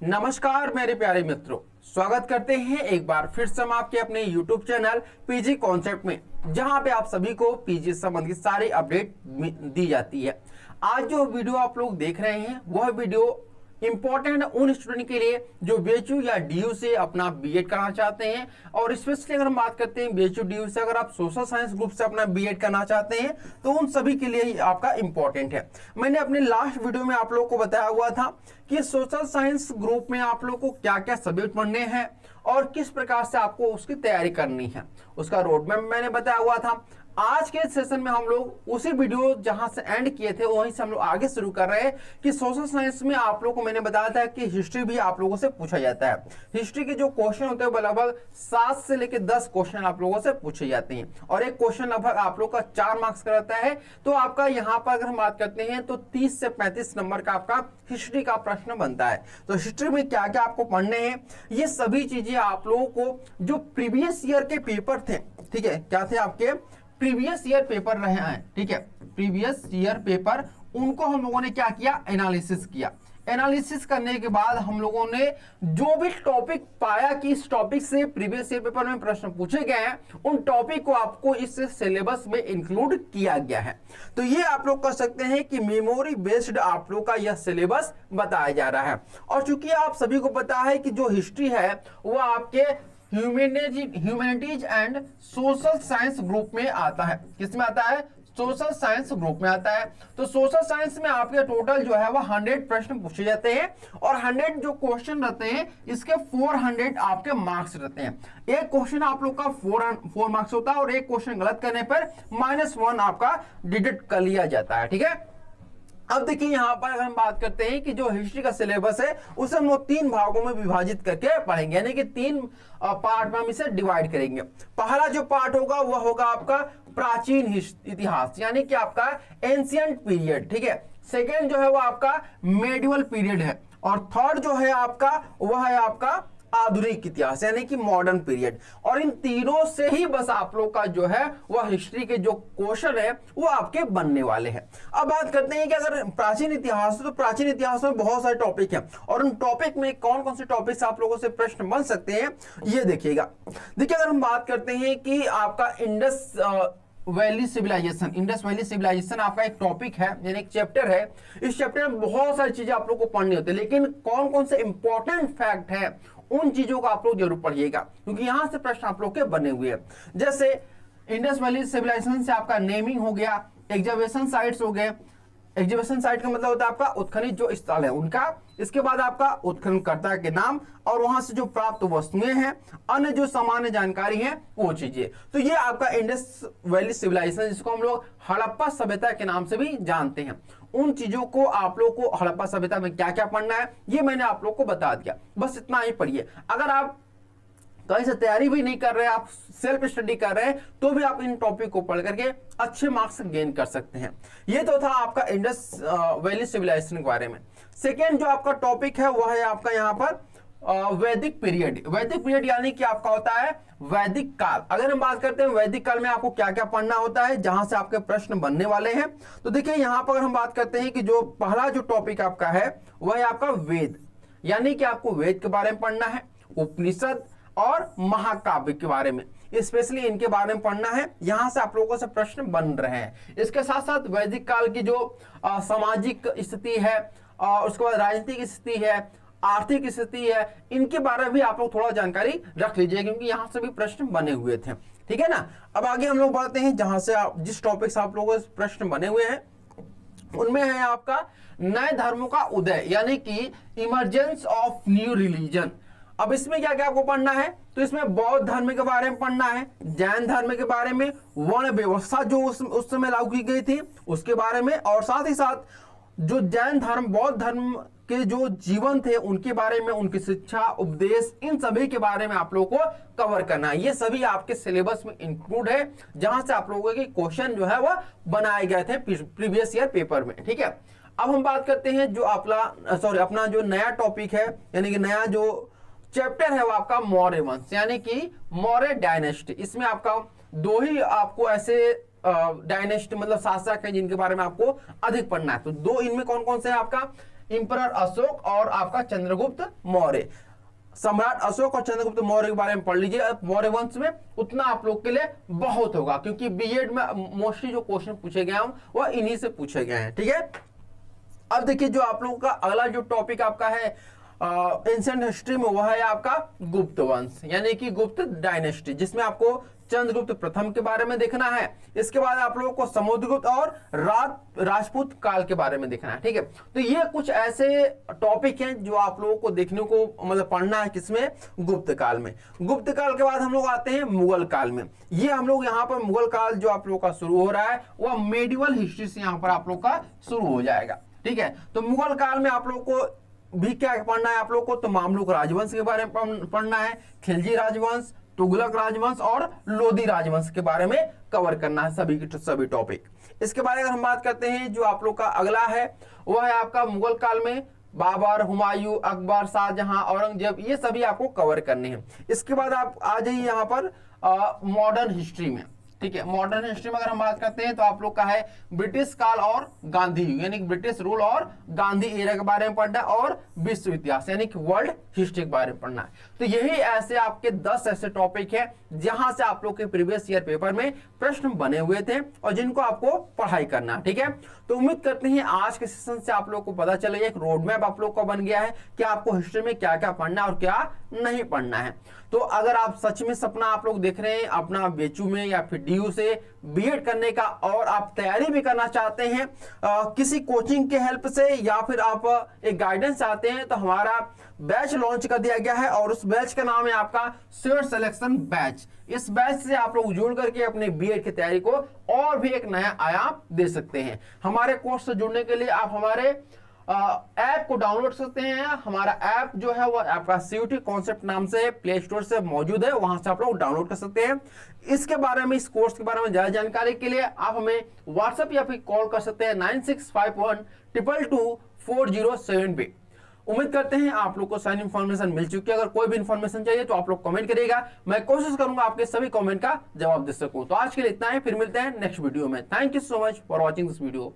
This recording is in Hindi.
नमस्कार मेरे प्यारे मित्रों, स्वागत करते हैं एक बार फिर से हम आपके अपने YouTube चैनल पीजी कॉन्सेप्ट में, जहां पे आप सभी को पीजी संबंधित सारी अपडेट दी जाती है। आज जो वीडियो आप लोग देख रहे हैं वह वीडियो इंपॉर्टेंट उन स्टूडेंट के लिए जो बीएचयू या डीयू से अपना बीएड करना चाहते हैं, और स्पेशली अगर हम बात करते हैं बीएचयू डीयू से अगर आप सोशल साइंस ग्रुप से अपना बीएड करना चाहते हैं तो उन सभी के लिए आपका इंपॉर्टेंट है। मैंने अपने लास्ट वीडियो में आप लोगों को बताया हुआ था कि सोशल साइंस ग्रुप में आप लोगों को क्या क्या सब्जेक्ट पढ़ने हैं और किस प्रकार से आपको उसकी तैयारी करनी है, उसका रोड मैप मैंने बताया हुआ था। आज के सेशन में हम लोग उसी वीडियो जहां से एंड किए थे वहीं से हम लोग आगे शुरू कर रहे हैं कि सोशल साइंस में आप लोगों को मैंने बताया था कि हिस्ट्री भी आप लोगों से पूछा जाता है। हिस्ट्री के जो क्वेश्चन होते हैं लगभग 7 से लेकर 10 क्वेश्चन आप लोगों से पूछे जाते हैं, और एक क्वेश्चन लगभग आप लोग का 4 मार्क्स का रहता है। तो आपका यहाँ पर अगर हम बात करते हैं तो 30 से 35 नंबर का आपका हिस्ट्री का प्रश्न बनता है। तो हिस्ट्री में क्या क्या आपको पढ़ने हैं, ये सभी चीजें आप लोगों को जो प्रीवियस ईयर के पेपर थे, ठीक है, क्या थे आपके प्रीवियस ईयर पेपर रहे हैं, ठीक है, प्रीवियस ईयर पेपर, उनको हम लोगों ने क्या किया, एनालिसिस किया। एनालिसिस करने के बाद हम लोगों ने जो भी टॉपिक पाया कि इस टॉपिक से प्रीवियस ईयर पेपर में प्रश्न पूछे गए हैं, उन टॉपिक को आपको इस सिलेबस में इंक्लूड किया गया है। तो ये आप लोग कह सकते हैं कि मेमोरी बेस्ड आप लोग का यह सिलेबस बताया जा रहा है। और चूंकि आप सभी को पता है कि जो हिस्ट्री है वह आपके humanities and social science group में आता है। किसमें आता है? सोशल साइंस ग्रुप में आता है। तो सोशल साइंस में आपके टोटल जो है वह 100 प्रश्न पूछे जाते हैं, और 100 जो क्वेश्चन रहते हैं इसके 400 आपके मार्क्स रहते हैं। एक क्वेश्चन आप लोग का 4 मार्क्स होता है, और एक क्वेश्चन गलत करने पर -1 आपका डिडक्ट कर लिया जाता है, ठीक है। अब देखिए यहाँ पर अगर हम बात करते हैं कि जो हिस्ट्री का सिलेबस है उसे हम लोग 3 भागों में विभाजित करके पढ़ेंगे, यानी कि 3 पार्ट में हम इसे डिवाइड करेंगे। पहला जो पार्ट होगा वह होगा आपका प्राचीन इतिहास, यानी कि आपका एंशिएंट पीरियड, ठीक है। सेकेंड जो है वो आपका मेडिवल पीरियड है, और थर्ड जो है आपका वह है आपका आधुनिक इतिहास, यानी कि मॉडर्न पीरियड। और इन तीनों से ही बस आप लोग का जो है वह हिस्ट्री के जो क्वेश्चन है वो आपके बनने वाले हैं। अब बात करते हैं कि अगर प्राचीन इतिहास, तो प्राचीन इतिहास में बहुत सारे टॉपिक हैं, और उन टॉपिक में कौन कौन से टॉपिक्स आप लोगों से प्रश्न बन सकते हैं ये देखिएगा। देखिए अगर हम बात करते हैं कि आपका Indus valley civilization, Indus valley civilization आपका एक टॉपिक है, यानी एक चैप्टर है। इस चैप्टर में बहुत सारी चीजें आप लोग को पढ़नी होती है, लेकिन कौन कौन से इंपॉर्टेंट फैक्ट है उन चीजों को आप लोग जरूर पढ़िएगा, क्योंकि यहां से प्रश्न आप लोग के बने हुए हैं। जैसे इंडस वैली सिविलाइजेशन से आपका नेमिंग हो गया, एग्जीबिशन साइट्स हो गए। एग्जीबिशन साइट का मतलब होता है आपका उत्खनन जो स्थल है उनका, इसके बाद आपका उत्खननकर्ता के नाम, और वहां से जो प्राप्त वस्तुएं हैं, अन्य जो सामान्य जानकारी है वो चीजें। तो ये आपका इंडस वैली सिविलाइजेशन, जिसको हम लोग हड़प्पा सभ्यता के नाम से भी जानते हैं, उन चीजों को आप लोग को हड़प्पा सभ्यता में क्या क्या पढ़ना है ये मैंने आप लोग को बता दिया। बस इतना ही पढ़िए। अगर आप कहीं से तैयारी भी नहीं कर रहे, आप सेल्फ स्टडी कर रहे हैं, तो भी आप इन टॉपिक को पढ़ करके अच्छे मार्क्स गेन कर सकते हैं। ये तो था आपका इंडस वैली सिविलाइजेशन के बारे में। सेकेंड जो आपका टॉपिक है वह है आपका यहाँ पर वैदिक पीरियड। वैदिक पीरियड यानी कि आपका होता है वैदिक काल। अगर हम बात करते हैं वैदिक काल में आपको क्या क्या पढ़ना होता है, जहां से आपके प्रश्न बनने वाले हैं, तो देखिए यहाँ पर हम बात करते हैं कि जो पहला जो टॉपिक आपका है वह है आपका वेद, यानी कि आपको वेद के बारे में पढ़ना है, उपनिषद और महाकाव्य के बारे में, स्पेशली इनके बारे में पढ़ना है। यहां से आप लोगों से प्रश्न बन रहे हैं। इसके साथ साथ वैदिक काल की जो सामाजिक स्थिति है, उसके बाद राजनीतिक स्थिति है, आर्थिक स्थिति है, इनके बारे में भी आप लोग थोड़ा जानकारी रख लीजिए, क्योंकि यहां से भी प्रश्न बने हुए थे, ठीक है ना। अब आगे हम लोग बढ़ते हैं, जहां से आप जिस टॉपिक से आप लोगों से प्रश्न बने हुए हैं उनमें है आपका नए धर्मों का उदय, यानी कि इमर्जेंस ऑफ न्यू रिलीजन। अब इसमें क्या क्या आपको पढ़ना है, तो इसमें बौद्ध धर्म के बारे में पढ़ना है, जैन धर्म के बारे में, वर्ण व्यवस्था जो उस समय लागू की गई थी उसके बारे में, और साथ ही साथ जो जैन धर्म बौद्ध धर्म के जो जीवन थे उनके बारे में, उनकी शिक्षा उपदेश, इन सभी के बारे में आप लोगों को कवर करना है। ये सभी आपके सिलेबस में इंक्लूड है, जहां से आप लोगों के क्वेश्चन जो है वह बनाए गए थे प्रीवियस ईयर पेपर में, ठीक है। अब हम बात करते हैं जो अपना जो नया टॉपिक है, यानी कि नया जो चैप्टर है वो आपका मौर्य वंश, यानी कि मौर्य डायनेस्टी। इसमें आपका 2 ही आपको ऐसे डायनेस्टी मतलब शासक है जिनके बारे में आपको अधिक पढ़ना है। तो 2 इनमें कौन कौन से है आपका इंपरर अशोक और आपका चंद्रगुप्त मौर्य। सम्राट अशोक और चंद्रगुप्त मौर्य के बारे में पढ़ लीजिए मौर्य वंश में, उतना आप लोग के लिए बहुत होगा, क्योंकि बीएड में मोस्टली जो क्वेश्चन पूछे गए हैं वह इन्हीं से पूछे गए हैं। ठीक है, अब देखिए जो आप लोगों का अगला जो टॉपिक आपका है एंशिएंट हिस्ट्री में, वह है आपका गुप्त वंश यानी कि गुप्त डायनेस्टी, जिसमें आपको चंद्रगुप्त प्रथम के बारे में देखना है। इसके बाद आप लोगों को समुद्रगुप्त और राजपूत काल के बारे में देखना है। ठीक है, तो ये कुछ ऐसे टॉपिक हैं जो आप लोगों को देखने को मतलब पढ़ना है किसमें, गुप्त काल में। गुप्त काल के बाद हम लोग आते हैं मुगल काल में। ये हम लोग यहाँ पर मुगल काल जो आप लोगों का शुरू हो रहा है वह मेडिवल हिस्ट्री से यहाँ पर आप लोग का शुरू हो जाएगा। ठीक है, तो मुगल काल में आप लोग को भी क्या पढ़ना है आप लोग को, तो मामलुक राजवंश के बारे में पढ़ना है, खिलजी राजवंश, तुगलक राजवंश और लोधी राजवंश के बारे में कवर करना है सभी टॉपिक। इसके बारे में हम बात करते हैं, जो आप लोग का अगला है वह है आपका मुगल काल में बाबर, हुमायूं, अकबर, शाहजहां, औरंगजेब, ये सभी आपको कवर करने हैं। इसके बाद आप आ जाइए यहाँ पर मॉडर्न हिस्ट्री में। ठीक है, मॉडर्न हिस्ट्री में अगर हम बात करते हैं तो आप लोग का है ब्रिटिश काल और गांधी युग यानी कि ब्रिटिश रूल और गांधी एरा के बारे में पढ़ना है, और विश्व इतिहास यानी कि वर्ल्ड हिस्ट्री के बारे में पढ़ना है। तो यही ऐसे आपके 10 ऐसे टॉपिक है जहां से आप लोग के प्रीवियस ईयर पेपर में प्रश्न बने हुए थे और जिनको आपको पढ़ाई करना है। ठीक है, तो उम्मीद करते हैं आज के सेशन से आप लोग को पता चले, एक रोड मैप आप लोग का बन गया है कि आपको हिस्ट्री में क्या क्या पढ़ना है और क्या नहीं पढ़ना है। तो अगर आप सच में सपना आप लोग देख रहे हैं अपना बीएचयू में या फिर डीयू से बीएड करने का, और आप तैयारी भी करना चाहते हैं किसी कोचिंग के हेल्प से, या फिर आप एक गाइडेंस चाहते हैं, तो हमारा बैच लॉन्च कर दिया गया है और उस बैच का नाम है आपका श्योर सिलेक्शन बैच। इस बैच से आप लोग जुड़ करके अपने बीएड की तैयारी को और भी एक नया आयाम दे सकते हैं। हमारे कोर्स से जुड़ने के लिए आप हमारे ऐप को डाउनलोड सकते हैं। हमारा ऐप जो है वो आपका सीयूटी कॉन्सेप्ट नाम से प्ले स्टोर से मौजूद है, वहां से आप लोग डाउनलोड कर सकते हैं। इसके बारे में, इस कोर्स के बारे में ज्यादा जानकारी के लिए आप हमें व्हाट्सएप या फिर कॉल कर सकते हैं 9651222407 पे। उम्मीद करते हैं आप लोग को सारी इन्फॉर्मेशन मिल चुकी है। अगर कोई भी इन्फॉर्मेशन चाहिए तो आप लोग कमेंट करिएगा, मैं कोशिश करूंगा आपके सभी कमेंट का जवाब दे सकूं। तो आज के लिए इतना ही, फिर मिलते हैं नेक्स्ट वीडियो में। Thank you so much for watching this video.